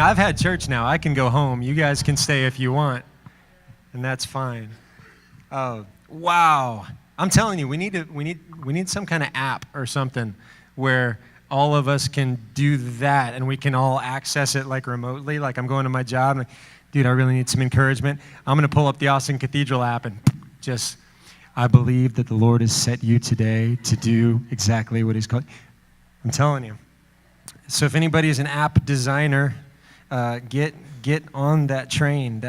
I've had church now. I can go home. You guys can stay if you want, and that's fine. Oh, wow. I'm telling you, we need some kind of app or something where all of us can do that, and we can all access it like remotely. Like I'm going to my job, and dude, I really need some encouragement. I'm going to pull up the Austin Cathedral app and just, I believe that the Lord has set you today to do exactly what he's called. I'm telling you. So if anybody is an app designer, get on that train.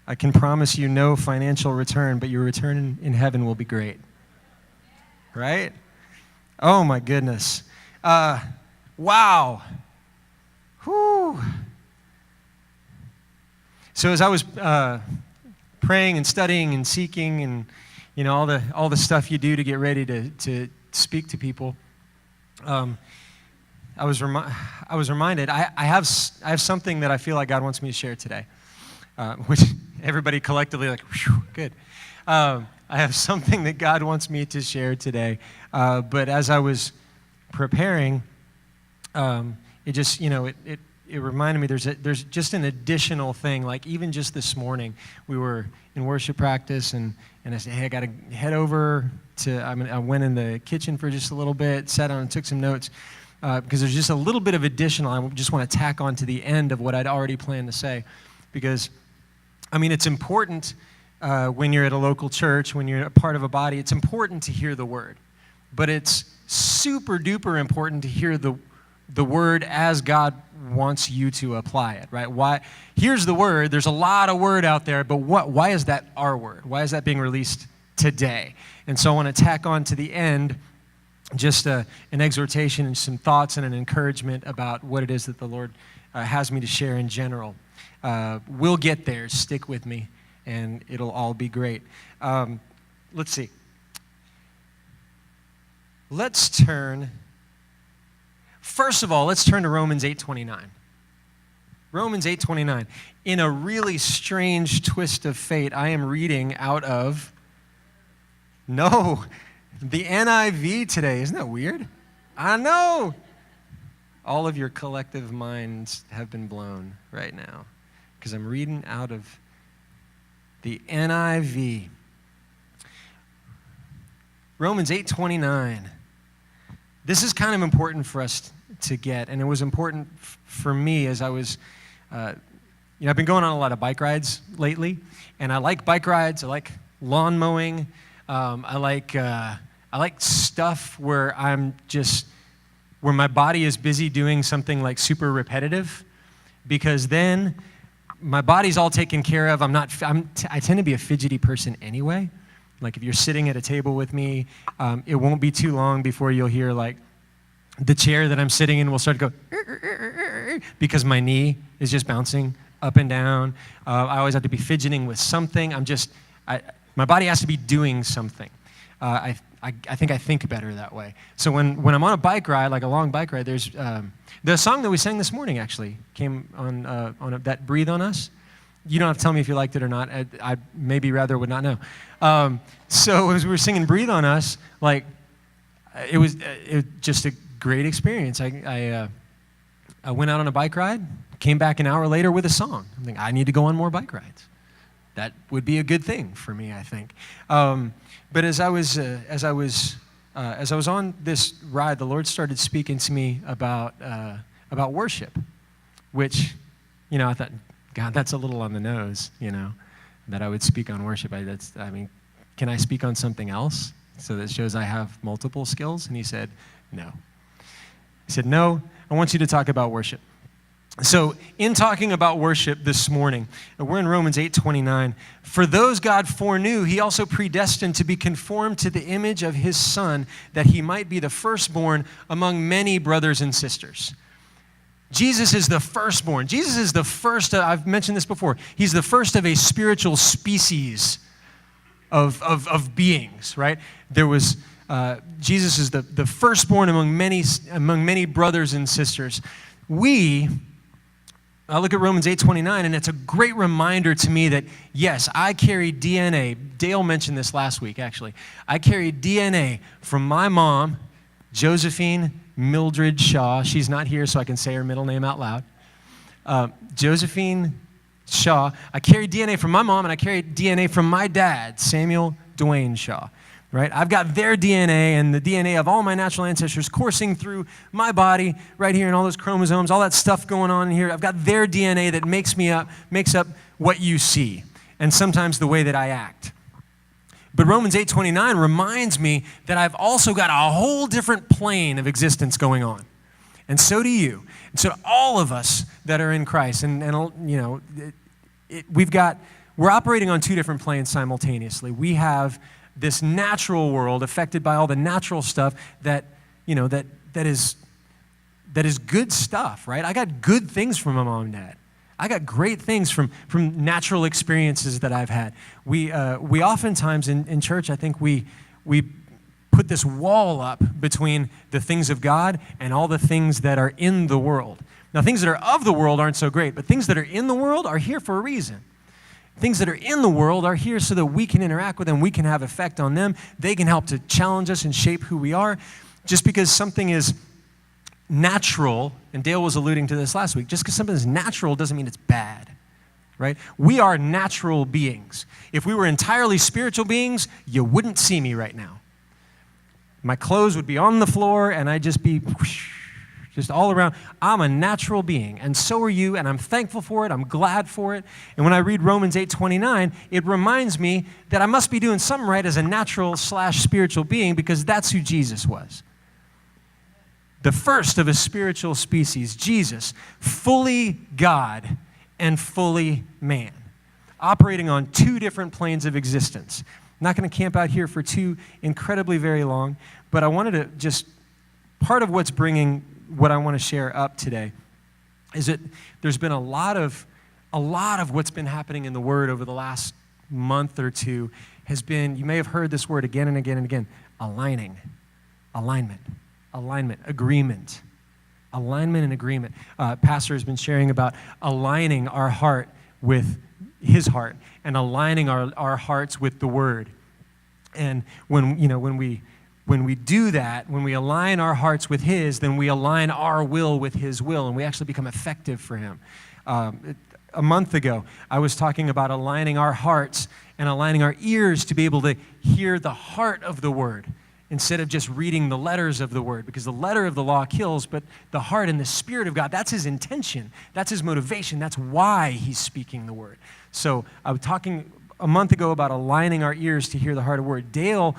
I can promise you no financial return, but your return in heaven will be great. Right? Oh my goodness. Wow. Whew. So as I was praying and studying and seeking and all the stuff you do to get ready to speak to people, I was reminded I have something that I feel like God wants me to share today, which everybody collectively like, whew, good. I have something that God wants me to share today, but as I was preparing, it just it reminded me there's just an additional thing. Like even just this morning, we were in worship practice, and I said, hey, I got to head over to. I went in the kitchen for just a little bit, sat down and took some notes. Because there's just a little bit of additional I just want to tack on to the end of what I'd already planned to say. Because, it's important when you're at a local church, when you're a part of a body, it's important to hear the word. But it's super duper important to hear the word as God wants you to apply it, right? Why? Here's the word. There's a lot of word out there, but why is that our word? Why is that being released today? And so I want to tack on to the end just an exhortation and some thoughts and an encouragement about what it is that the Lord has me to share in general. We'll get there. Stick with me, and it'll all be great. Let's see. First of all, let's turn to Romans 8:29. Romans 8:29. In a really strange twist of fate, I am reading out of... the NIV today. Isn't that weird? I know. All of your collective minds have been blown right now because I'm reading out of the NIV. Romans 8:29. This is kind of important for us to get, and it was important for me as I was, I've been going on a lot of bike rides lately, and I like bike rides. I like lawn mowing. I like stuff where where my body is busy doing something like super repetitive, because then my body's all taken care of. I tend to be a fidgety person anyway. Like if you're sitting at a table with me, it won't be too long before you'll hear like the chair that I'm sitting in will start to go because my knee is just bouncing up and down. I always have to be fidgeting with something. My body has to be doing something. I think I think better that way. So when I'm on a bike ride, like a long bike ride, there's the song that we sang this morning actually came on that "Breathe on Us." You don't have to tell me if you liked it or not. I maybe rather would not know. So as we were singing "Breathe on Us," like it was just a great experience. I went out on a bike ride, came back an hour later with a song. I'm thinking I need to go on more bike rides. That would be a good thing for me, I think. But as I was on this ride, the Lord started speaking to me about worship, which, I thought, God, that's a little on the nose, that I would speak on worship. Can I speak on something else so that shows I have multiple skills? And he said, no. He said, no, I want you to talk about worship. So in talking about worship this morning, we're in Romans 8:29. For those God foreknew, he also predestined to be conformed to the image of his Son, that he might be the firstborn among many brothers and sisters. Jesus is the firstborn. Jesus is the first, I've mentioned this before, he's the first of a spiritual species of beings, right? There was, Jesus is the firstborn among many brothers and sisters. I look at Romans 8:29, and it's a great reminder to me that, yes, I carry DNA. Dale mentioned this last week, actually. I carry DNA from my mom, Josephine, Mildred Shaw. She's not here, so I can say her middle name out loud. Josephine Shaw. I carry DNA from my mom, and I carry DNA from my dad, Samuel Dwayne Shaw. Right? I've got their DNA and the DNA of all my natural ancestors coursing through my body right here, and all those chromosomes, all that stuff going on in here. I've got their DNA that makes up what you see, and sometimes the way that I act. But Romans 8:29 reminds me that I've also got a whole different plane of existence going on. And so do you. And so all of us that are in Christ, and you know, we're operating on two different planes simultaneously. We have this natural world affected by all the natural stuff that is good stuff, right? I got good things from my mom and dad. I got great things from natural experiences that I've had. We oftentimes in church, I think we put this wall up between the things of God and all the things that are in the world. Now, things that are of the world aren't so great, but things that are in the world are here for a reason. Things that are in the world are here so that we can interact with them, we can have effect on them. They can help to challenge us and shape who we are. Just because something is natural, and Dale was alluding to this last week, just because something is natural doesn't mean it's bad, right? We are natural beings. If we were entirely spiritual beings, you wouldn't see me right now. My clothes would be on the floor, and I'd just be just all around. I'm a natural being, and so are you, and I'm thankful for it. I'm glad for it. And when I read Romans 8:29, it reminds me that I must be doing something right as a natural/spiritual being, because that's who Jesus was. The first of a spiritual species, Jesus, fully God and fully man, operating on two different planes of existence. I'm not going to camp out here for too incredibly very long, but I wanted to just, part of what's bringing what I want to share up today is that there's been a lot of what's been happening in the Word over the last month or two has been, you may have heard this word again and again and again, alignment, agreement. Alignment and agreement. Pastor has been sharing about aligning our heart with his heart and aligning our hearts with the Word. And when we do that, when we align our hearts with his, then we align our will with his will, and we actually become effective for him. A month ago, I was talking about aligning our hearts and aligning our ears to be able to hear the heart of the Word instead of just reading the letters of the Word, because the letter of the law kills, but the heart and the Spirit of God, that's his intention, that's his motivation, that's why he's speaking the Word. So I was talking a month ago about aligning our ears to hear the heart of the Word. Dale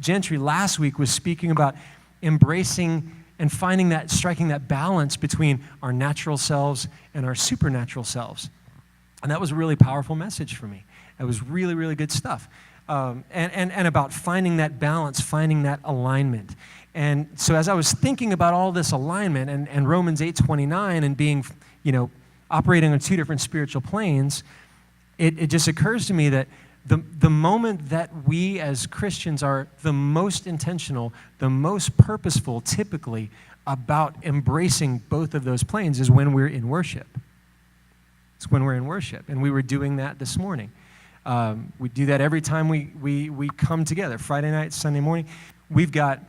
Gentry last week was speaking about embracing and striking that balance between our natural selves and our supernatural selves. And that was a really powerful message for me. It was really, really good stuff. And about finding that balance, finding that alignment. And so as I was thinking about all this alignment and Romans 8:29 and being, operating on two different spiritual planes, it just occurs to me that the moment that we as Christians are the most intentional, the most purposeful typically about embracing both of those planes is when we're in worship. It's when we're in worship, and we were doing that this morning. We do that every time we come together, Friday night, Sunday morning. We've got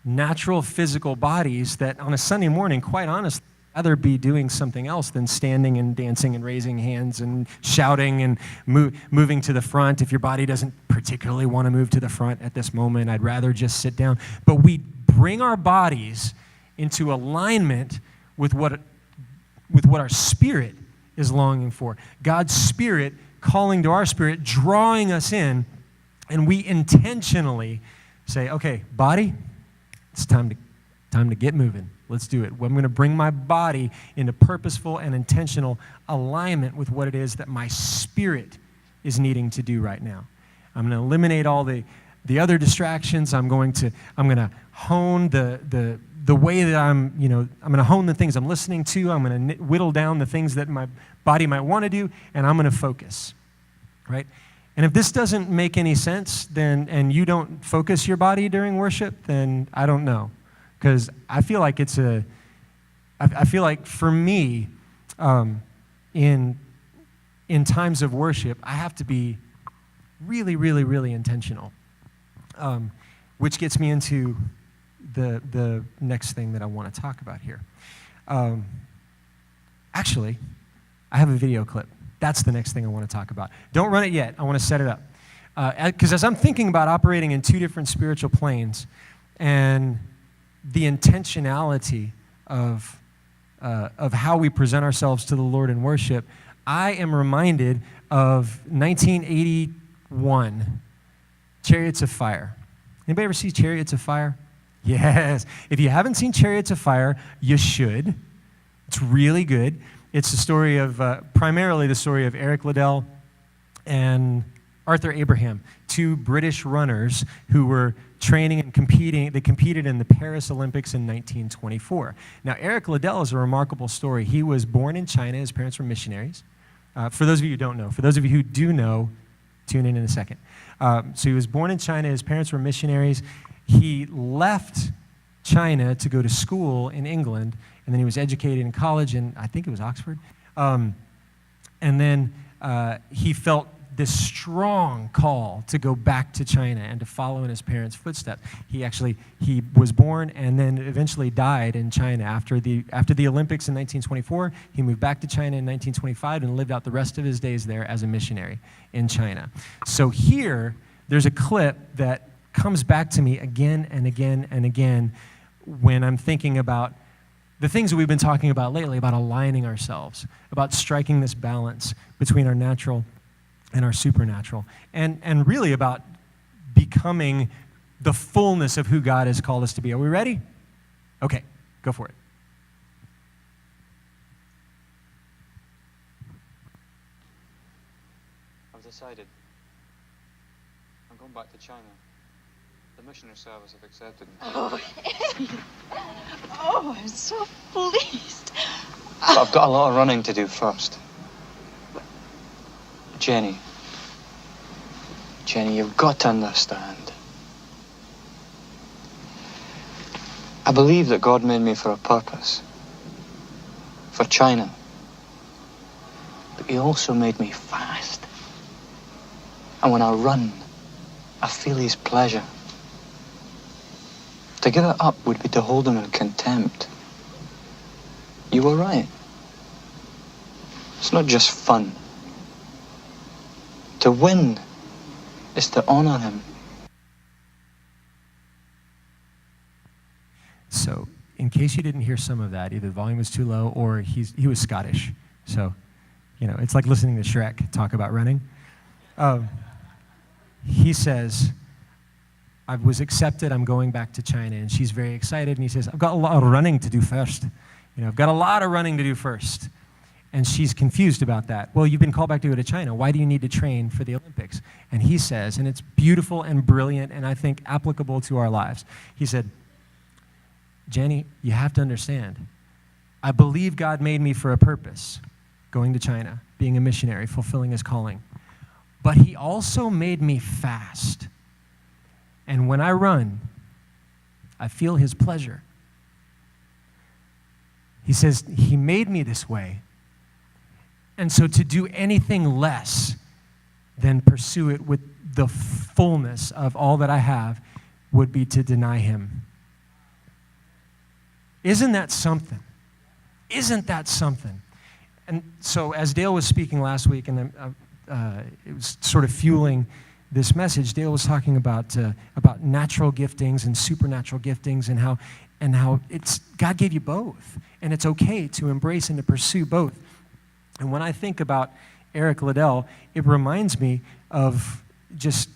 natural physical bodies that on a Sunday morning, quite honestly, rather be doing something else than standing and dancing and raising hands and shouting and moving to the front. If your body doesn't particularly want to move to the front at this moment, I'd rather just sit down. But we bring our bodies into alignment with what our spirit is longing for. God's Spirit calling to our spirit, drawing us in, and we intentionally say, okay, body, it's time to get moving. Let's do it. I'm going to bring my body into purposeful and intentional alignment with what it is that my spirit is needing to do right now. I'm going to eliminate all the other distractions. I'm going to hone the way that I'm going to hone the things I'm listening to. I'm going to whittle down the things that my body might want to do, and I'm going to focus, right? And if this doesn't make any sense, and you don't focus your body during worship, then I don't know. Because I feel like I feel like for me, in times of worship, I have to be really, really, really intentional, which gets me into the next thing that I want to talk about here. Actually, I have a video clip. That's the next thing I want to talk about. Don't run it yet. I want to set it up. Because as I'm thinking about operating in two different spiritual planes and the intentionality of how we present ourselves to the Lord in worship, I am reminded of 1981, Chariots of Fire. Anybody ever see Chariots of Fire? Yes. If you haven't seen Chariots of Fire, you should. It's really good. It's the story of, primarily the story of Eric Liddell and Arthur Abraham, two British runners who were training and competing. They competed in the Paris Olympics in 1924. Now, Eric Liddell is a remarkable story. He was born in China. His parents were missionaries. For those of you who don't know, for those of you who do know, tune in a second. So he was born in China. His parents were missionaries. He left China to go to school in England, and then he was educated in college in, I think it was Oxford. And then he felt this strong call to go back to China and to follow in his parents' footsteps. He was born and then eventually died in China. After the Olympics in 1924, he moved back to China in 1925 and lived out the rest of his days there as a missionary in China. So here, there's a clip that comes back to me again and again and again when I'm thinking about the things that we've been talking about lately, about aligning ourselves, about striking this balance between our natural and our supernatural, and really about becoming the fullness of who God has called us to be. Are we ready? Okay, go for it. I've decided. I'm going back to China. The missionary service have accepted me. Oh, oh, I'm so pleased. But I've got a lot of running to do first. Jenny, you've got to understand. I believe that God made me for a purpose. For China. But He also made me fast. And when I run, I feel His pleasure. To give it up would be to hold Him in contempt. You were right. It's not just fun. To win is to honor Him. So, in case you didn't hear some of that, either the volume was too low or he was Scottish. So, it's like listening to Shrek talk about running. He says, I was accepted, I'm going back to China. And she's very excited. And he says, I've got a lot of running to do first. I've got a lot of running to do first. And she's confused about that. Well, you've been called back to go to China. Why do you need to train for the Olympics? And he says, and it's beautiful and brilliant and I think applicable to our lives. He said, Jenny, you have to understand. I believe God made me for a purpose, going to China, being a missionary, fulfilling His calling. But He also made me fast. And when I run, I feel His pleasure. He says, He made me this way. And so to do anything less than pursue it with the fullness of all that I have would be to deny Him. Isn't that something? Isn't that something? And so as Dale was speaking last week, and it was sort of fueling this message, Dale was talking about natural giftings and supernatural giftings and how it's God gave you both. And it's okay to embrace and to pursue both. And when I think about Eric Liddell, it reminds me of just,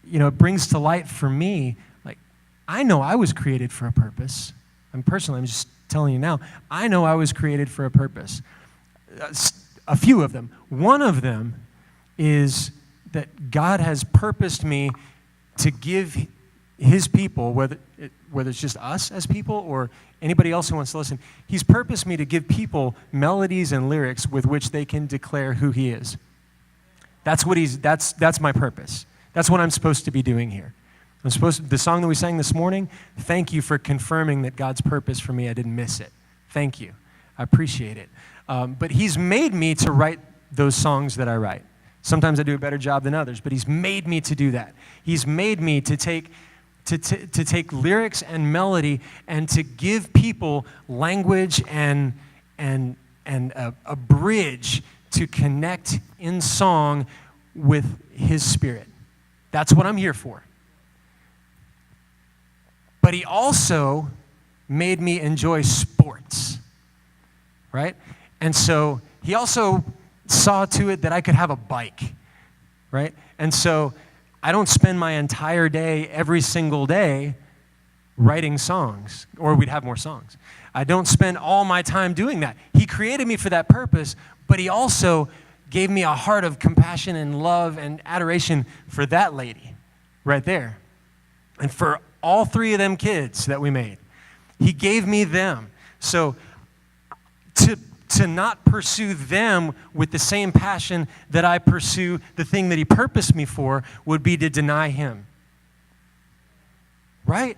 it brings to light for me, like, I know I was created for a purpose. I'm just telling you now, I know I was created for a purpose. A few of them. One of them is that God has purposed me to give His people, whether it's just us as people or anybody else who wants to listen, He's purposed me to give people melodies and lyrics with which they can declare who He is. That's my purpose. That's what I'm supposed to be doing here. The song that we sang this morning, thank you for confirming that God's purpose for me, I didn't miss it. Thank you. I appreciate it. But He's made me to write those songs that I write. Sometimes I do a better job than others, but He's made me to do that. He's made me to take to take lyrics and melody and to give people language and a bridge to connect in song with his Spirit. That's what I'm here for. But he also made me enjoy sports, right? And so he also saw to it that I could have a bike, right? And so I don't spend my entire day, every single day, writing songs, or we'd have more songs. I don't spend all my time doing that. He created me for that purpose, but he also gave me a heart of compassion and love and adoration for that lady right there. And for all 3 of them kids that we made. He gave me them. So to not pursue them with the same passion that I pursue the thing that he purposed me for would be to deny him. Right?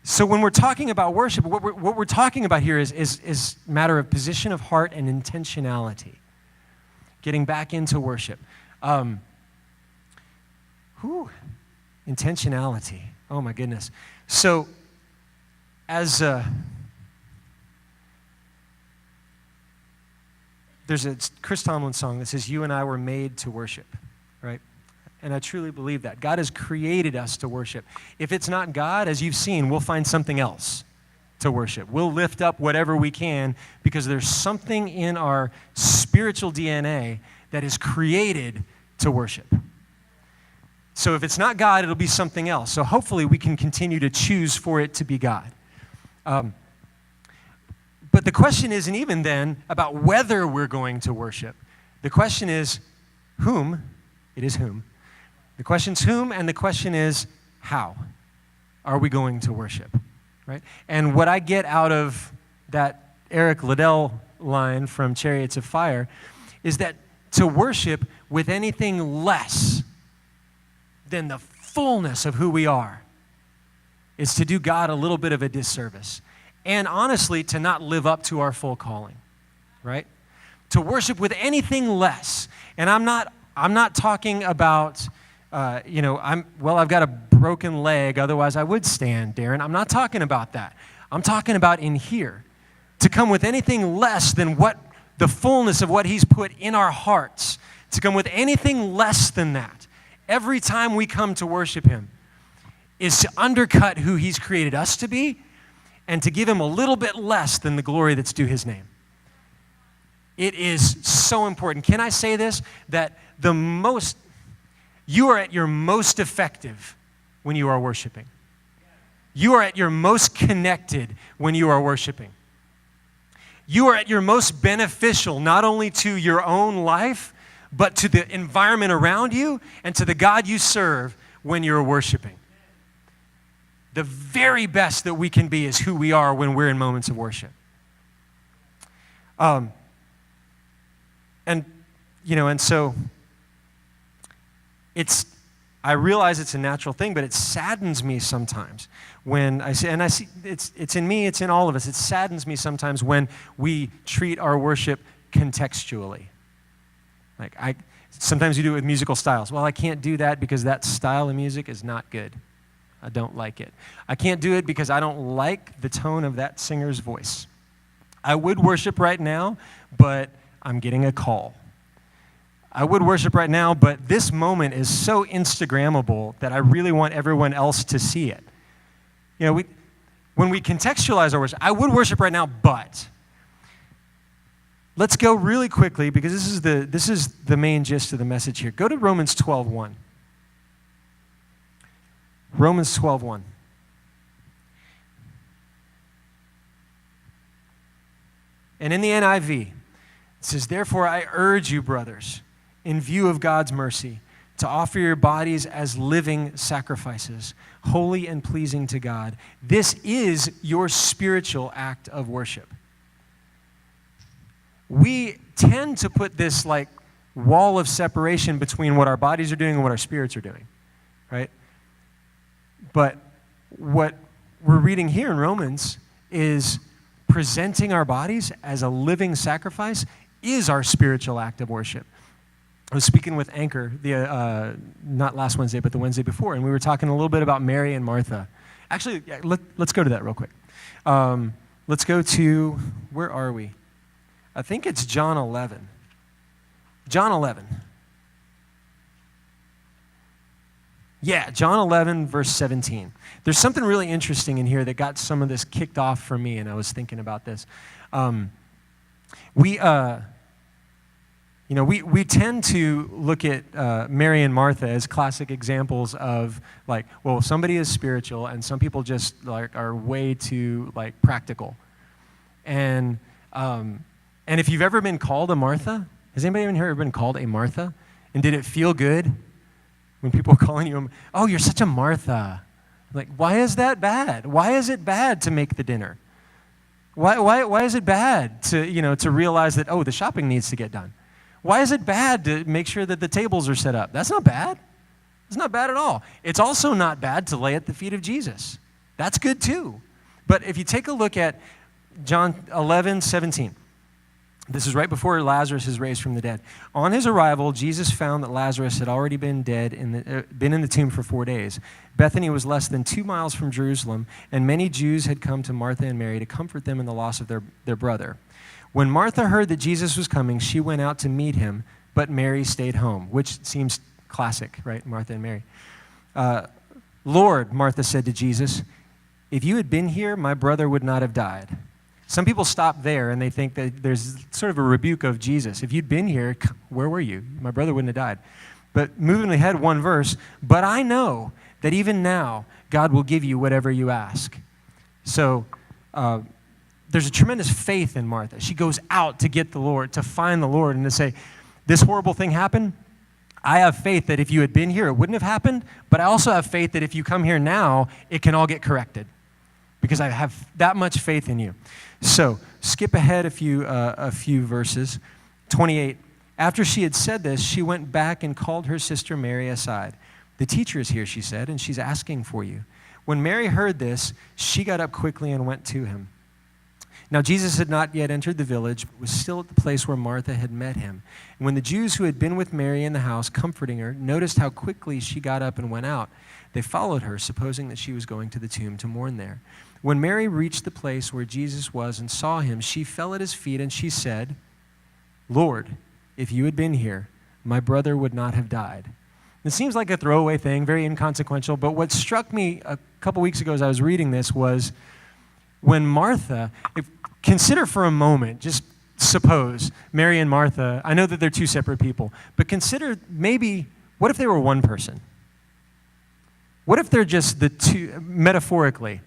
So when we're talking about worship, what we're talking about here is matter of position of heart and intentionality. Getting back into worship. Intentionality. Oh my goodness. So as there's a Chris Tomlin song that says, "You and I were made to worship," right? And I truly believe that. God has created us to worship. If it's not God, as you've seen, we'll find something else to worship. We'll lift up whatever we can because there's something in our spiritual DNA that is created to worship. So if it's not God, it'll be something else. So hopefully we can continue to choose for it to be God. But the question isn't even then about whether we're going to worship. The question is whom. It is whom. The question's whom, and the question is how are we going to worship, right? And what I get out of that Eric Liddell line from Chariots of Fire is that to worship with anything less than the fullness of who we are is to do God a little bit of a disservice. And honestly, to not live up to our full calling, right? To worship with anything less. And I'm not talking about, I've got a broken leg, otherwise I would stand, Darren. I'm not talking about that. I'm talking about in here. To come with anything less than what the fullness of what he's put in our hearts. To come with anything less than that. Every time we come to worship him is to undercut who he's created us to be and to give him a little bit less than the glory that's due his name. It is so important. Can I say this? That you are at your most effective when you are worshiping. You are at your most connected when you are worshiping. You are at your most beneficial, not only to your own life, but to the environment around you and to the God you serve when you're worshiping. The very best that we can be is who we are when we're in moments of worship. And so I realize it's a natural thing, but it saddens me sometimes when I see it's in me, it's in all of us. It saddens me sometimes when we treat our worship contextually. Sometimes you do it with musical styles. Well, I can't do that because that style of music is not good. I don't like it. I can't do it because I don't like the tone of that singer's voice. I would worship right now, but I'm getting a call. I would worship right now, but this moment is so Instagrammable that I really want everyone else to see it. When we contextualize our worship, I would worship right now, but let's go really quickly because this is the main gist of the message here. Go to Romans 12:1. Romans 12:1. And in the NIV, it says, "Therefore I urge you, brothers, in view of God's mercy, to offer your bodies as living sacrifices, holy and pleasing to God. This is your spiritual act of worship." We tend to put this wall of separation between what our bodies are doing and what our spirits are doing, right? But what we're reading here in Romans is presenting our bodies as a living sacrifice is our spiritual act of worship. I was speaking with Anchor, not last Wednesday, but the Wednesday before, and we were talking a little bit about Mary and Martha. Actually, let's go to that real quick. Let's go to, where are we? I think it's John 11. John 11. Yeah, John 11, verse 17. There's something really interesting in here that got some of this kicked off for me, and I was thinking about this. We tend to look at Mary and Martha as classic examples of like, well, somebody is spiritual, and some people just like are way too like practical. And if you've ever been called a Martha, has anybody even here ever been called a Martha? And did it feel good when people are calling you, oh, you're such a Martha? Like, why is that bad? Why is it bad to make the dinner? Why is it bad to realize that, oh, the shopping needs to get done? Why is it bad to make sure that the tables are set up? That's not bad. It's not bad at all. It's also not bad to lay at the feet of Jesus. That's good too. But if you take a look at John 11, 17, this is right before Lazarus is raised from the dead. On his arrival, Jesus found that Lazarus had already been dead, been in the tomb for 4 days. Bethany was less than 2 miles from Jerusalem, and many Jews had come to Martha and Mary to comfort them in the loss of their brother. When Martha heard that Jesus was coming, she went out to meet him, but Mary stayed home, which seems classic, right? Martha and Mary. Lord, Martha said to Jesus, if you had been here, my brother would not have died. Some people stop there and they think that there's sort of a rebuke of Jesus. If you'd been here, where were you? My brother wouldn't have died. But moving ahead one verse, but I know that even now God will give you whatever you ask. So there's a tremendous faith in Martha. She goes out to get the Lord, to find the Lord, and to say, this horrible thing happened. I have faith that if you had been here, it wouldn't have happened. But I also have faith that if you come here now, it can all get corrected, because I have that much faith in you. So skip ahead a few verses. 28. After she had said this, she went back and called her sister Mary aside. The teacher is here, she said, and she's asking for you. When Mary heard this, she got up quickly and went to him. Now Jesus had not yet entered the village, but was still at the place where Martha had met him. And when the Jews who had been with Mary in the house, comforting her, noticed how quickly she got up and went out, they followed her, supposing that she was going to the tomb to mourn there. When Mary reached the place where Jesus was and saw him, she fell at his feet and she said, Lord, if you had been here, my brother would not have died. It seems like a throwaway thing, very inconsequential, but what struck me a couple weeks ago as I was reading this was when Martha, consider for a moment, just suppose Mary and Martha, I know that they're two separate people, but consider maybe, what if they were one person? What if they're just the two, metaphorically,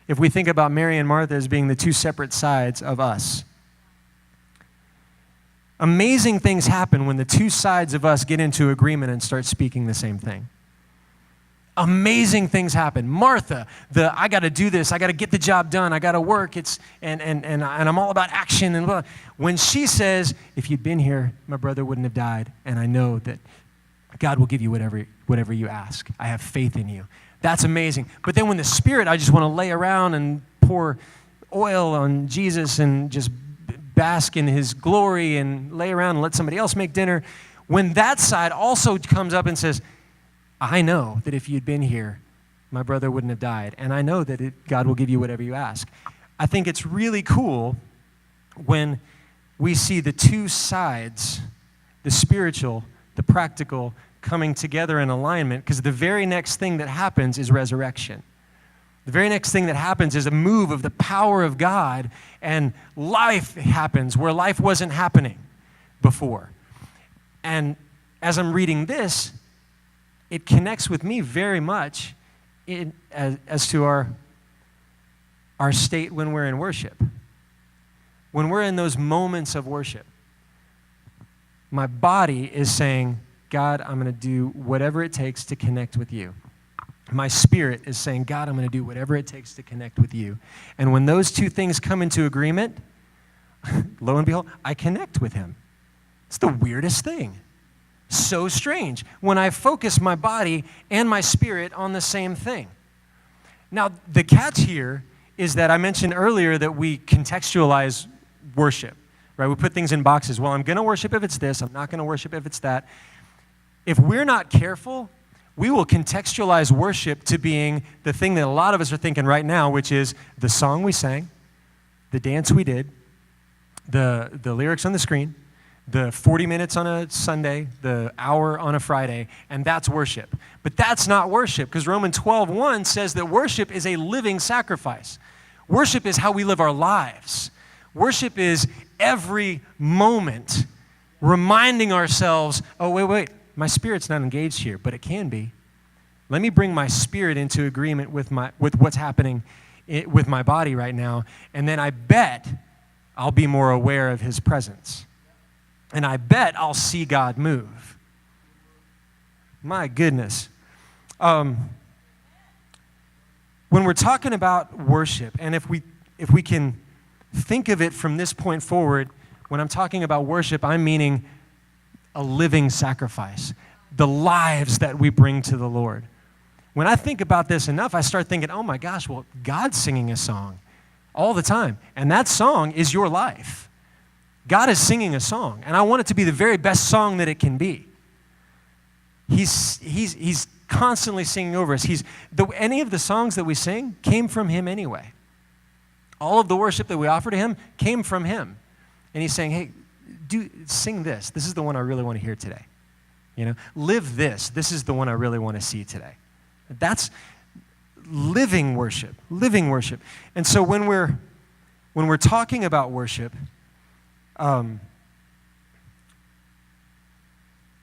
if we think about Mary and Martha as being the two separate sides of us? Amazing things happen when the two sides of us get into agreement and start speaking the same thing. Amazing things happen. Martha, I got to do this, I got to get the job done, I got to work, and I'm all about action and blah. When she says, if you'd been here, my brother wouldn't have died, and I know that God will give you whatever you ask. I have faith in you. That's amazing. But then when the Spirit, I just want to lay around and pour oil on Jesus and just bask in his glory and lay around and let somebody else make dinner. When that side also comes up and says, I know that if you'd been here, my brother wouldn't have died. And I know that God will give you whatever you ask. I think it's really cool when we see the two sides, the spiritual, the practical, coming together in alignment, because the very next thing that happens is resurrection. The very next thing that happens is a move of the power of God, and life happens where life wasn't happening before. And as I'm reading this, it connects with me very much as to our state when we're in worship. When we're in those moments of worship, my body is saying, God, I'm going to do whatever it takes to connect with you. My spirit is saying, God, I'm going to do whatever it takes to connect with you. And when those two things come into agreement, lo and behold, I connect with him. It's the weirdest thing. So strange when I focus my body and my spirit on the same thing. Now, the catch here is that I mentioned earlier that we contextualize worship. right? We put things in boxes. Well, I'm going to worship if it's this. I'm not going to worship if it's that. If we're not careful, we will contextualize worship to being the thing that a lot of us are thinking right now, which is the song we sang, the dance we did, the lyrics on the screen, the 40 minutes on a Sunday, the hour on a Friday, and that's worship. But that's not worship, because Romans 12:1 says that worship is a living sacrifice. Worship is how we live our lives. Worship is every moment reminding ourselves, oh, wait, my spirit's not engaged here, but it can be. Let me bring my spirit into agreement with what's happening with my body right now, and then I bet I'll be more aware of his presence. And I bet I'll see God move. My goodness. When we're talking about worship, and if we can think of it from this point forward, when I'm talking about worship, I'm meaning a living sacrifice, the lives that we bring to the Lord. When I think about this enough, I start thinking, oh my gosh, well, God's singing a song all the time, and that song is your life. God is singing a song, and I want it to be the very best song that it can be. He's constantly singing over us. Any of the songs that we sing came from him anyway. All of the worship that we offer to him came from him. And he's saying, hey, sing this. This is the one I really want to hear today. Live this. This is the one I really want to see today. That's living worship, living worship. And so when we're talking about worship,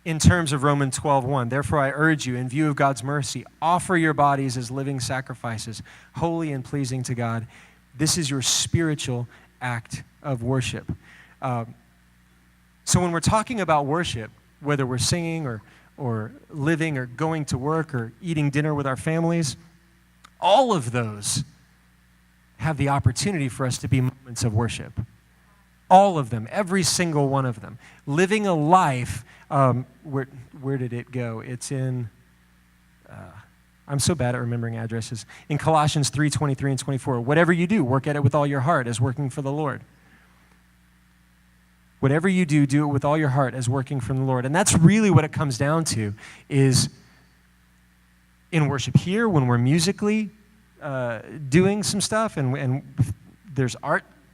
in terms of Romans 12:1, therefore I urge you, in view of God's mercy, offer your bodies as living sacrifices, holy and pleasing to God. This is your spiritual act of worship. So when we're talking about worship, whether we're singing or living or going to work or eating dinner with our families, all of those have the opportunity for us to be moments of worship. All of them, every single one of them. Living a life, where did it go? It's in, I'm so bad at remembering addresses. In Colossians 3:23 and 24, whatever you do, work at it with all your heart as working for the Lord. Whatever you do, do it with all your heart as working from the Lord. And that's really what it comes down to, is in worship here, when we're musically doing some stuff and there's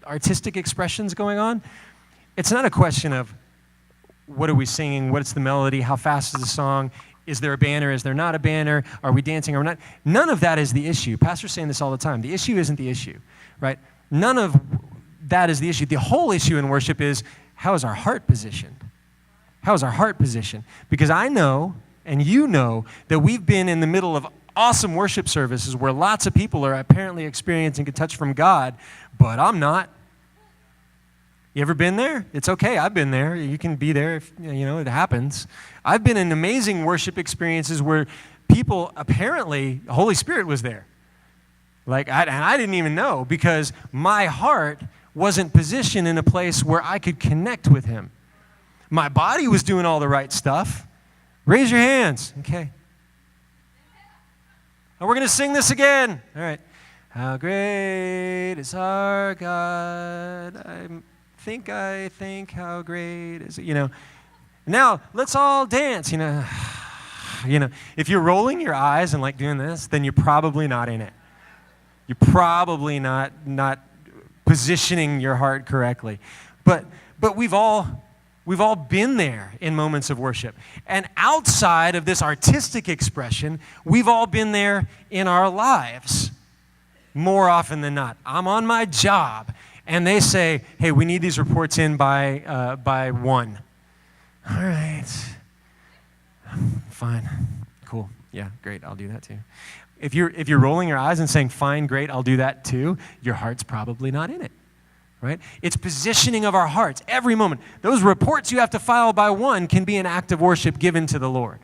artistic expressions going on, it's not a question of what are we singing, what's the melody, how fast is the song, is there a banner, is there not a banner, are we dancing or not? None of that is the issue. Pastor's saying this all the time. The issue isn't the issue, right? None of that is the issue. The whole issue in worship is, how is our heart positioned? How is our heart positioned? Because I know, and you know, that we've been in the middle of awesome worship services where lots of people are apparently experiencing a touch from God, but I'm not. You ever been there? It's okay, I've been there. You can be there if, it happens. I've been in amazing worship experiences where people, apparently, the Holy Spirit was there. And I didn't even know, because my heart wasn't positioned in a place where I could connect with him. My body was doing all the right stuff. Raise your hands. Okay. And we're going to sing this again. All right. How great is our God. I think how great is it, Now, let's all dance, If you're rolling your eyes and doing this, then you're probably not in it. You're probably not positioning your heart correctly. But we've all been there in moments of worship. And outside of this artistic expression, we've all been there in our lives more often than not. I'm on my job, and they say, hey, we need these reports in by 1. All right. Fine. Cool. Yeah, great. I'll do that too. If you're rolling your eyes and saying, fine, great, I'll do that too, your heart's probably not in it, right? It's positioning of our hearts every moment. Those reports you have to file by 1 can be an act of worship given to the Lord.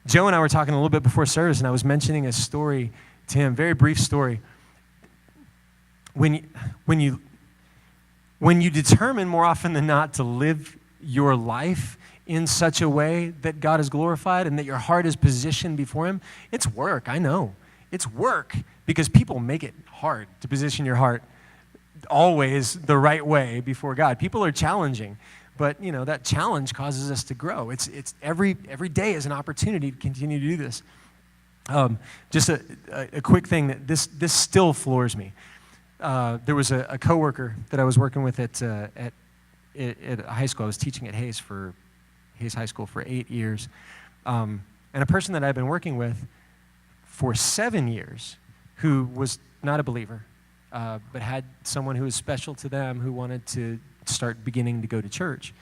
Joe and I were talking a little bit before service, and I was mentioning a story to him, very brief story. When you determine more often than not to live your life in such a way that God is glorified and that your heart is positioned before him, it's work, I know. It's work, because people make it hard to position your heart always the right way before God. People are challenging, but that challenge causes us to grow. It's every day is an opportunity to continue to do this. Just a quick thing that this still floors me. There was a coworker that I was working with at high school. I was teaching at Hayes High School for 8 years, and a person that I've been working with for 7 years, who was not a believer, but had someone who was special to them who wanted to start beginning to go to church.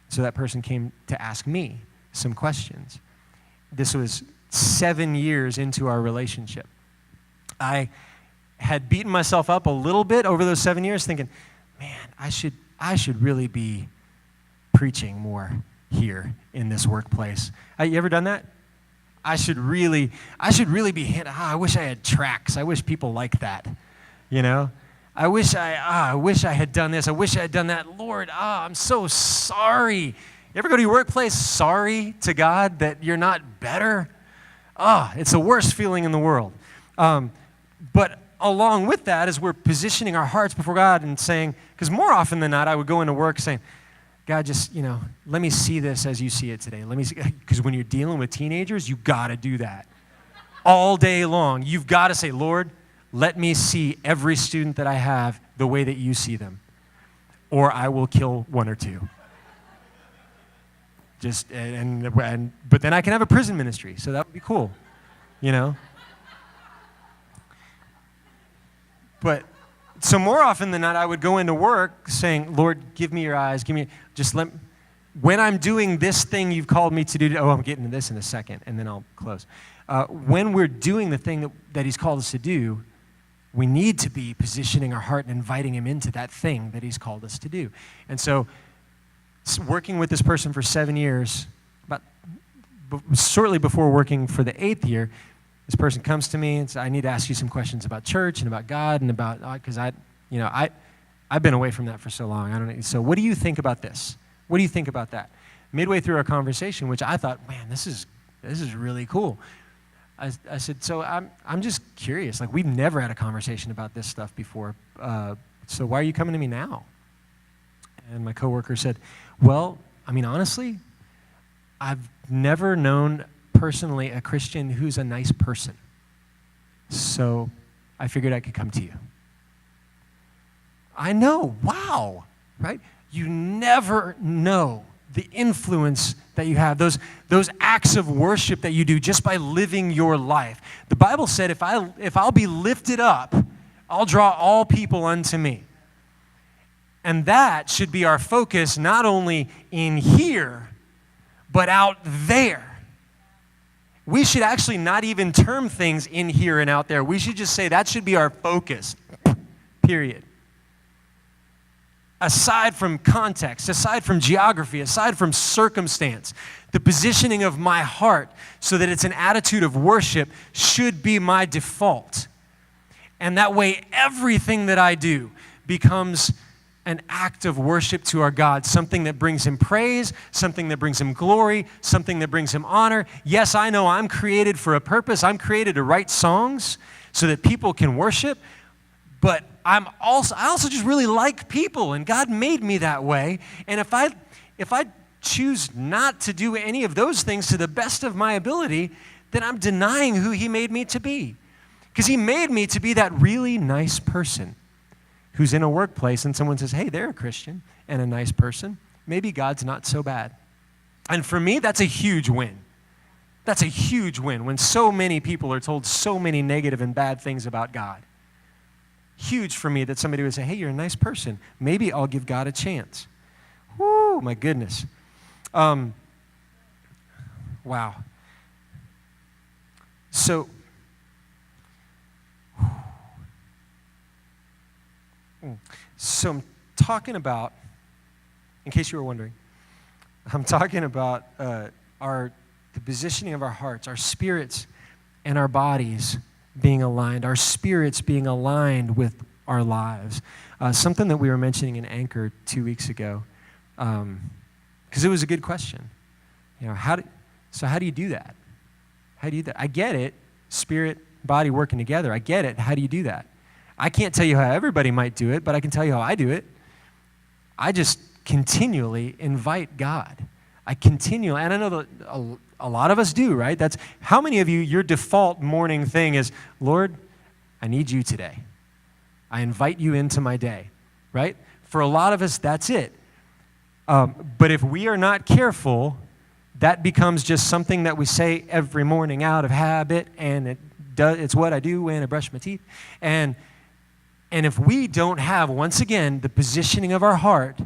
So that person came to ask me some questions. This was 7 years into our relationship. I had beaten myself up a little bit over those 7 years thinking, man, I should really be preaching more here in this workplace. You ever done that? I should really be, I wish I had tracks. I wish people liked that, I wish I had done this. I wish I had done that. Lord, I'm so sorry. You ever go to your workplace sorry to God that you're not better? It's the worst feeling in the world. But along with that, as we're positioning our hearts before God and saying, because more often than not, I would go into work saying, God, just, let me see this as you see it today. Let me see, because when you're dealing with teenagers, you got to do that. All day long, you've got to say, Lord, let me see every student that I have the way that you see them, or I will kill one or two. But then I can have a prison ministry, so that would be cool, But so more often than not, I would go into work saying, Lord, give me your eyes, when I'm doing this thing you've called me to do, I'm getting to this in a second, and then I'll close. When we're doing the thing that he's called us to do, we need to be positioning our heart and inviting him into that thing that he's called us to do. And so working with this person for 7 years, shortly before working for the 8th year, this person comes to me and says, I need to ask you some questions about church and about God and about, because I've been away from that for so long. I don't know. So what do you think about this? What do you think about that? Midway through our conversation, which I thought, man, this is really cool. I said, so I'm just curious. Like, we've never had a conversation about this stuff before. So why are you coming to me now? And my coworker said, well, honestly, I've never known personally a Christian who's a nice person. So I figured I could come to you. I know, wow, right? You never know the influence that you have, those acts of worship that you do just by living your life. The Bible said, if I'll be lifted up, I'll draw all people unto me. And that should be our focus, not only in here, but out there. We should actually not even term things in here and out there. We should just say that should be our focus, period. Aside from context, aside from geography, aside from circumstance, the positioning of my heart so that it's an attitude of worship should be my default. And that way, everything that I do becomes an act of worship to our God, something that brings him praise, something that brings him glory, something that brings him honor. Yes, I know I'm created for a purpose. I'm created to write songs so that people can worship, but I also just really like people, and God made me that way. And if I choose not to do any of those things to the best of my ability, then I'm denying who he made me to be. Because he made me to be that really nice person who's in a workplace and someone says, hey, they're a Christian and a nice person. Maybe God's not so bad. And for me, that's a huge win. That's a huge win when so many people are told so many negative and bad things about God. Huge for me that somebody would say, hey, you're a nice person. Maybe I'll give God a chance. Woo, my goodness. Wow. So, I'm talking about, in case you were wondering, I'm talking about the positioning of our hearts, our spirits, and our bodies being aligned, our spirits being aligned with our lives. Something that we were mentioning in Anchor 2 weeks ago, because it was a good question. How do you do that? How do you do that? I get it, spirit, body working together. I get it. How do you do that? I can't tell you how everybody might do it, but I can tell you how I do it. I just continually invite God. I continually, and I know that a lot of us do, right? That's how many of you, your default morning thing is, Lord, I need you today. I invite you into my day, right? For a lot of us, that's it. But if we are not careful, that becomes just something that we say every morning out of habit, and it's what I do when I brush my teeth. And if we don't have, once again, the positioning of our heart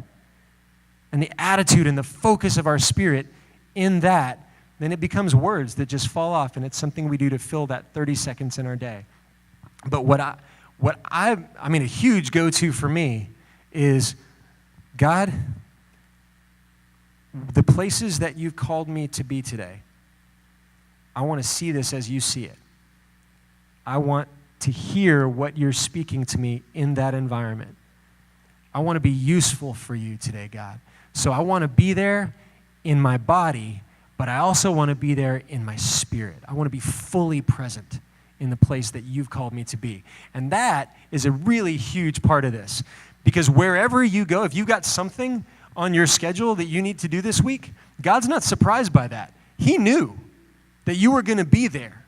and the attitude and the focus of our spirit in that, then it becomes words that just fall off, and it's something we do to fill that 30 seconds in our day. But I mean, a huge go-to for me is, God, the places that you've called me to be today, I want to see this as you see it. I want to hear what you're speaking to me in that environment. I want to be useful for you today, God. So I want to be there in my body, but I also want to be there in my spirit. I want to be fully present in the place that you've called me to be. And that is a really huge part of this. Because wherever you go, if you've got something on your schedule that you need to do this week, God's not surprised by that. He knew that you were going to be there.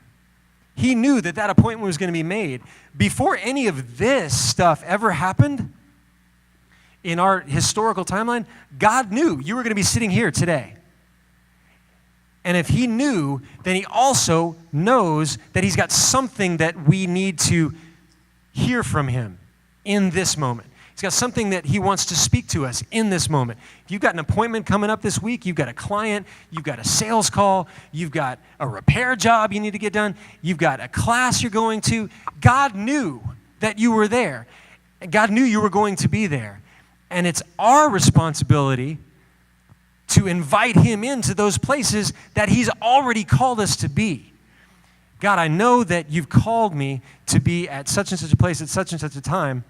He knew that that appointment was going to be made. Before any of this stuff ever happened in our historical timeline, God knew you were going to be sitting here today. And if he knew, then he also knows that he's got something that we need to hear from him in this moment. He's got something that he wants to speak to us in this moment. If you've got an appointment coming up this week, you've got a client, you've got a sales call, you've got a repair job you need to get done, you've got a class you're going to, God knew that you were there. God knew you were going to be there. And it's our responsibility to invite him into those places that he's already called us to be. God, I know that you've called me to be at such and such a place at such and such a time.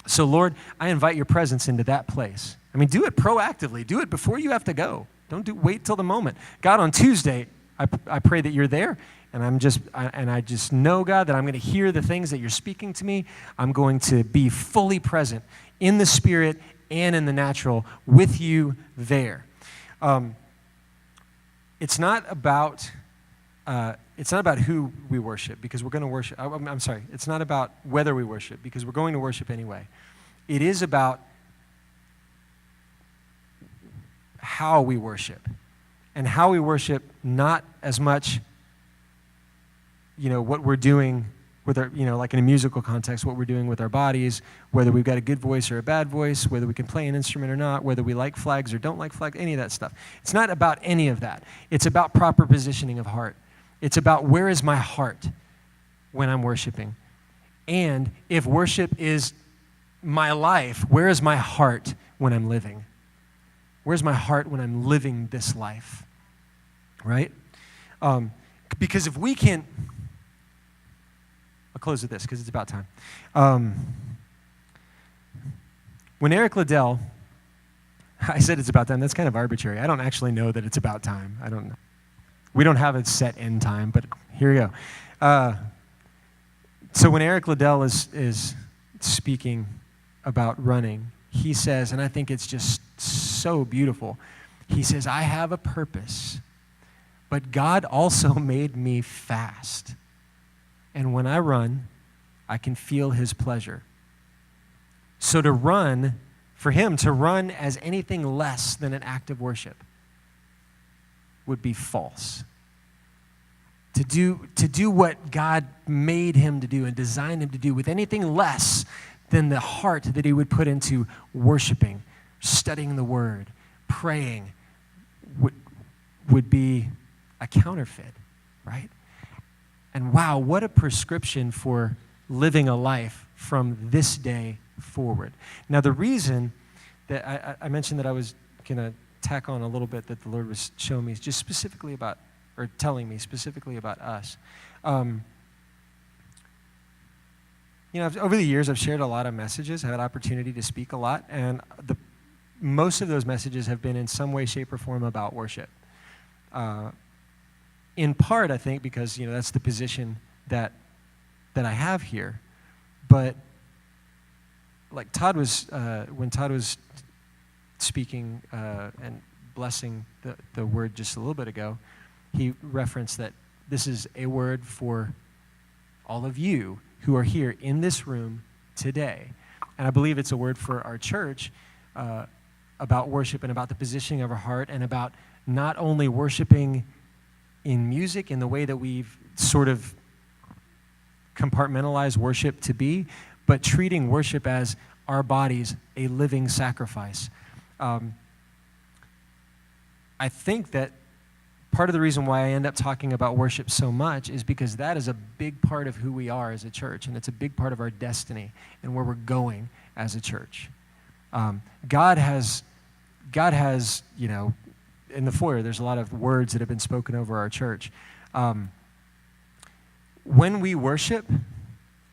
So, Lord, I invite your presence into that place. I mean, do it proactively. Do it before you have to go. Don't wait till the moment. God, on Tuesday, I pray that you're there, and I just know, God, that I'm going to hear the things that you're speaking to me. I'm going to be fully present in the spirit and in the natural with you there. It's not about who we worship, because we're going to worship. I'm sorry. It's not about whether we worship, because we're going to worship anyway. It is about how we worship, and how we worship, not as much, what we're doing with our, like in a musical context, what we're doing with our bodies, whether we've got a good voice or a bad voice, whether we can play an instrument or not, whether we like flags or don't like flags, any of that stuff. It's not about any of that. It's about proper positioning of heart. It's about, where is my heart when I'm worshiping? And if worship is my life, where is my heart when I'm living? Where's my heart when I'm living this life? Right? Because if we can't, I'll close with this because it's about time. When Eric Liddell, I said it's about time, that's kind of arbitrary. I don't actually know that it's about time. I don't know. We don't have a set end time, but here we go. So when Eric Liddell is speaking about running, he says, and I think it's just so beautiful, he says, I have a purpose, but God also made me fast. And when I run, I can feel his pleasure. So to run, for him to run as anything less than an act of worship would be false. To do what God made him to do and designed him to do with anything less than the heart that he would put into worshiping, studying the word, praying, would be a counterfeit, right? And wow, what a prescription for living a life from this day forward. Now, the reason that I mentioned that I was going to tack on a little bit that the Lord was showing me is just specifically about, or telling me specifically about us. Over the years, I've shared a lot of messages. I've had opportunity to speak a lot, and most of those messages have been in some way, shape, or form about worship. In part, I think, because that's the position that I have here. But like Todd was, when Todd was speaking and blessing the word just a little bit ago, he referenced that this is a word for all of you who are here in this room today. And I believe it's a word for our church about worship and about the positioning of our heart and about not only worshiping in music in the way that we've sort of compartmentalized worship to be, but treating worship as our bodies a living sacrifice. I think that part of the reason why I end up talking about worship so much is because that is a big part of who we are as a church, and it's a big part of our destiny and where we're going as a church. God has, you know, in the foyer, there's a lot of words that have been spoken over our church. When we worship,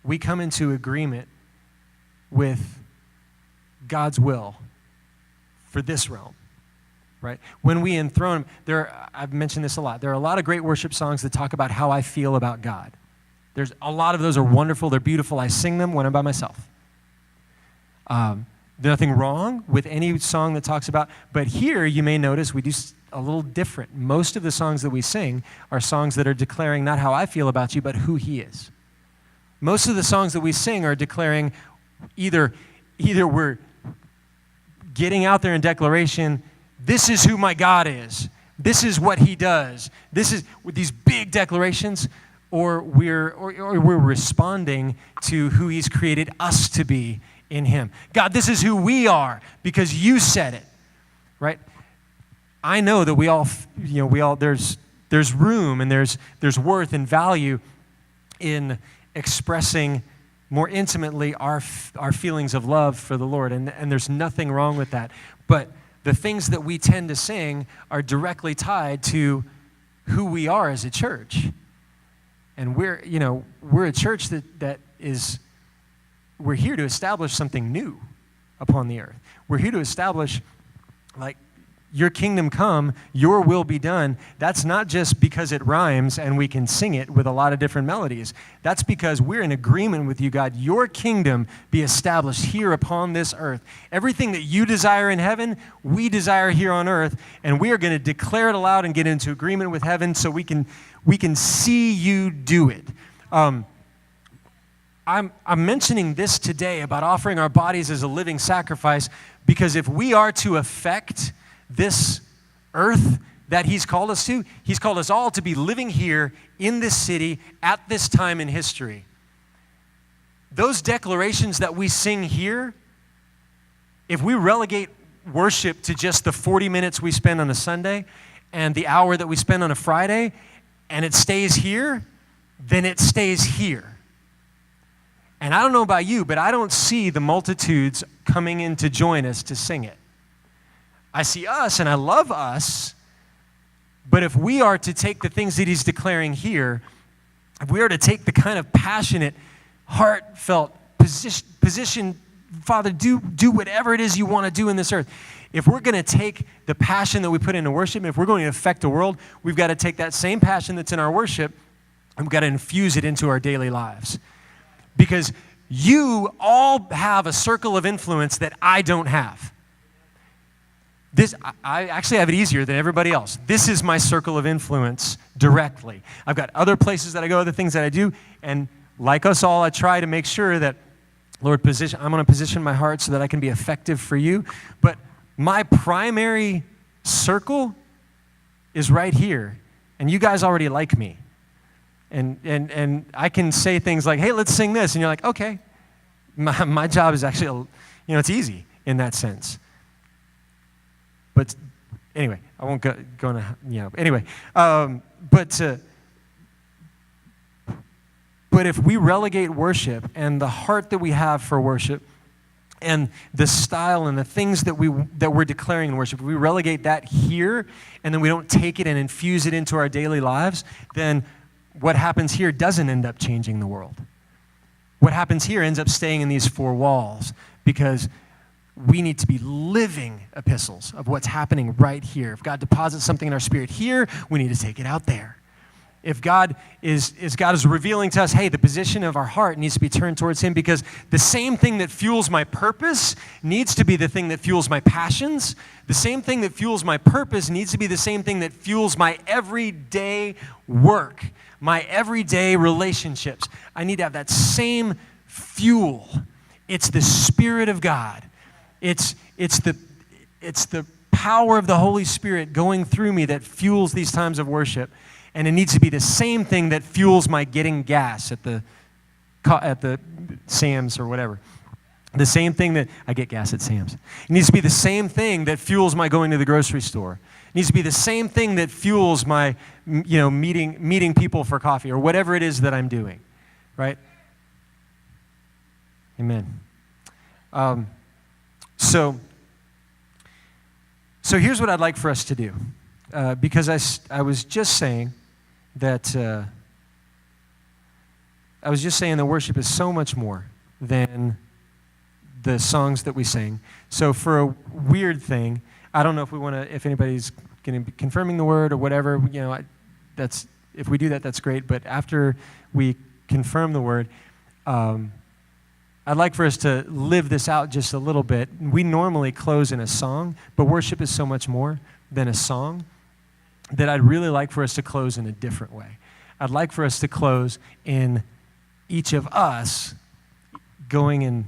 we come into agreement with God's will for this realm, right? When we enthrone, I've mentioned this a lot. There are a lot of great worship songs that talk about how I feel about God. There's a lot of those are wonderful. They're beautiful. I sing them when I'm by myself. There's nothing wrong with any song that talks about, but here you may notice we do a little different. Most of the songs that we sing are songs that are declaring not how I feel about you, but who He is. Most of the songs that we sing are declaring either we're getting out there in declaration, this is who my God is. This is what He does. This is with these big declarations, or we're responding to who He's created us to be in Him. God, this is who we are because you said it, right? I know that we all there's room and there's worth and value in expressing more intimately our feelings of love for the Lord, and there's nothing wrong with that. But the things that we tend to sing are directly tied to who we are as a church. And we're a church that is, we're here to establish something new upon the earth. We're here to establish, like, your kingdom come, your will be done. That's not just because it rhymes and we can sing it with a lot of different melodies. That's because we're in agreement with you, God. Your kingdom be established here upon this earth. Everything that you desire in heaven, we desire here on earth, and we are going to declare it aloud and get into agreement with heaven so we can see you do it. I'm mentioning this today about offering our bodies as a living sacrifice because if we are to affect this earth that He's called us to, He's called us all to be living here in this city at this time in history. Those declarations that we sing here, if we relegate worship to just the 40 minutes we spend on a Sunday and the hour that we spend on a Friday, and it stays here, then it stays here. And I don't know about you, but I don't see the multitudes coming in to join us to sing it. I see us, and I love us, but if we are to take the things that He's declaring here, if we are to take the kind of passionate, heartfelt position, Father, do whatever it is you want to do in this earth. If we're going to take the passion that we put into worship, and if we're going to affect the world, we've got to take that same passion that's in our worship, and we've got to infuse it into our daily lives. Because you all have a circle of influence that I don't have. I actually have it easier than everybody else. This is my circle of influence directly. I've got other places that I go, other things that I do, and like us all, I try to make sure that, Lord, I'm going to position my heart so that I can be effective for you. But my primary circle is right here, and you guys already like me. And I can say things like, hey, let's sing this, and you're like, okay. My job is actually, it's easy in that sense. But anyway, I won't go into, anyway. But if we relegate worship and the heart that we have for worship and the style and the things that we're declaring in worship, if we relegate that here and then we don't take it and infuse it into our daily lives, then what happens here doesn't end up changing the world. What happens here ends up staying in these four walls because we need to be living epistles of what's happening right here. If God deposits something in our spirit here, we need to take it out there. If God is revealing to us, hey, the position of our heart needs to be turned towards Him, because the same thing that fuels my purpose needs to be the thing that fuels my passions. The same thing that fuels my purpose needs to be the same thing that fuels my everyday work, my everyday relationships. I need to have that same fuel. It's the Spirit of God. It's the power of the Holy Spirit going through me that fuels these times of worship. And it needs to be the same thing that fuels my getting gas at the Sam's or whatever. The same thing that I get gas at Sam's. It needs to be the same thing that fuels my going to the grocery store. It needs to be the same thing that fuels my, meeting people for coffee or whatever it is that I'm doing, right? Amen. So here's what I'd like for us to do, because I was just saying that worship is so much more than the songs that we sing. So for a weird thing, I don't know if anybody's going to be confirming the word or whatever. If we do that, that's great. But after we confirm the word, I'd like for us to live this out just a little bit. We normally close in a song, but worship is so much more than a song that I'd really like for us to close in a different way. I'd like for us to close in each of us going and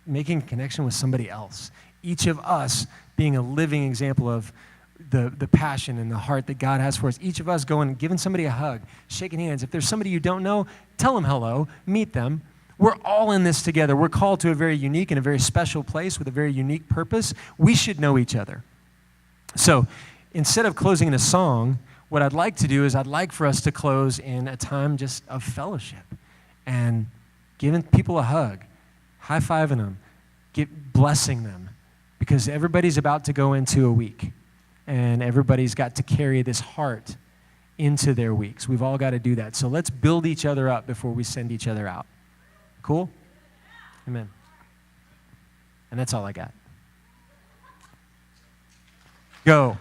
making a connection with somebody else. Each of us being a living example of the passion and the heart that God has for us. Each of us going and giving somebody a hug, shaking hands. If there's somebody you don't know, tell them hello, meet them. We're all in this together. We're called to a very unique and a very special place with a very unique purpose. We should know each other. So instead of closing in a song, what I'd like to do is I'd like for us to close in a time just of fellowship and giving people a hug, high-fiving them, blessing them, because everybody's about to go into a week, and everybody's got to carry this heart into their weeks. We've all got to do that. So let's build each other up before we send each other out. Cool? Amen. And that's all I got. Go.